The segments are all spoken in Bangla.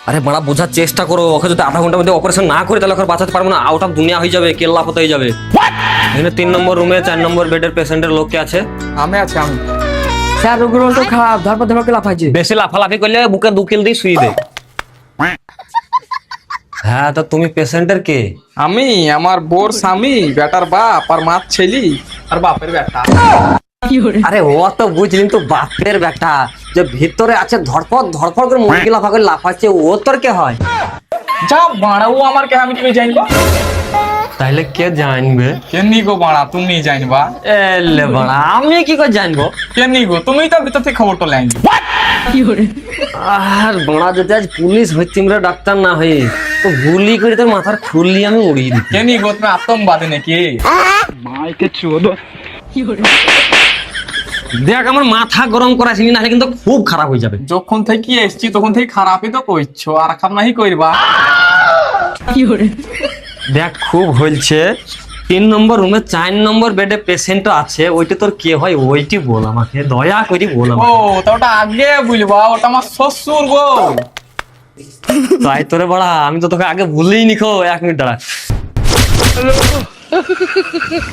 আরে বড়া বোঝার চেষ্টা করো, ওকে যদি আধা ঘন্টার মধ্যে অপারেশন না করে তাহলে ওকে বাঁচাতে পারবো না, আউট অফ দুনিয়া হয়ে যাবে, কেল্লা ফতে হয়ে যাবে। এখানে 3 নম্বর রুমে 4 নম্বর বেডের পেশেন্টের লোক কে আছে? আমি আছি আমি। স্যার রোগীর তো খারাপ, ধরপর ধরপর লাফাইছে। বেশি লাফালাফি করলে বুকে 2 কিল দিয়ে শুয়ে দে। হ্যাঁ, তো তুমি পেশেন্টের কে? আমি আমার বোর স্বামী, বেটার বাপ আর মার ছেলি আর বাপের বেটা। আরে ও তো বুঝলি, তো বাপের বেটা যে ভিতরে আছে ধড়ফড় ধড়ফড় করে মুরগি লাফা করে লাফাচ্ছে, ও তোর কে হয়? যা বাড়া, ও আমার কে, আমি তুমি জানবা? তাইলে কে জানবে? কেনি গো বাড়া, তুমি জানবা? এলে বড়া আমি কি করে জানবো? কেনি গো, তুমি তো ভিতর থেকে খবর তো লাইনি। আর বড়া যদি আজ পুলিশ হইতিম রে ডাক্তার না হয়ে, তো গুলি করে তোর মাথার খুললি আমি উড়িয়ে দিই। কেনি গো, তুমি আতঙ্কবাদী নাকি? মাইকে চোদ। দেখ আমার মাথা গরম করাছিস নাহলে কিন্তু খুব খারাপ হয়ে যাবে। যখন থেকে এসছি তখন থেকে খারাপই তো কইছো, আর খারাপ নাহি কইবা। দেখ খুব হইছে। 3 নম্বর রুমে 4 নম্বর বেডে পেশেন্ট আছে, ওইটা তোর কে হয় ওইটি বল আমাকে, দয়া করে বল ও আমাকে। তা ওটা আগে বুঝবা, ওটা আমার শ্বশুর গো। তাই তোরে বড়া আমি তো তোকে আগে ভুলেই নিখো, 1 মিনিট দাঁড়া।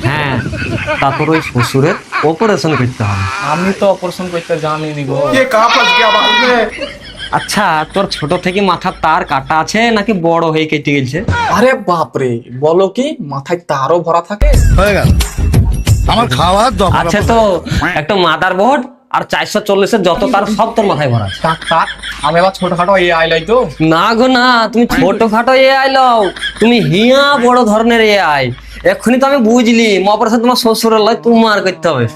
হ্যাঁ, তা তোর ওই শ্বশুরের অপারেশন করতে হবে। আমি তো অপারেশন করতে জানিনি গো। আচ্ছা, তোর ছোট থেকে মাথার তার কাটা আছে নাকি বড় হয়ে কেটে গেছে? আরে বাপরে, বলো কি, মাথায় তারও ভরা থাকে? হয়ে গেল আমার খাওয়া দরকার। আছে তো একটা মাদার বোর্ড আর 440 এর যত তার সব তোর মাথায় ভরা আছে। থাক থাক, আমি আবার ছোটখাটো এই আইলাই তো। না গো না, তুমি ছোটখাটো এআই লও, তুমি হিয়া বড় ধরনের এআই। এক্ষুনি তো আমি বুঝলি অপারেশন তোমার শ্বশুরের লয়, তোমার করতে হবে।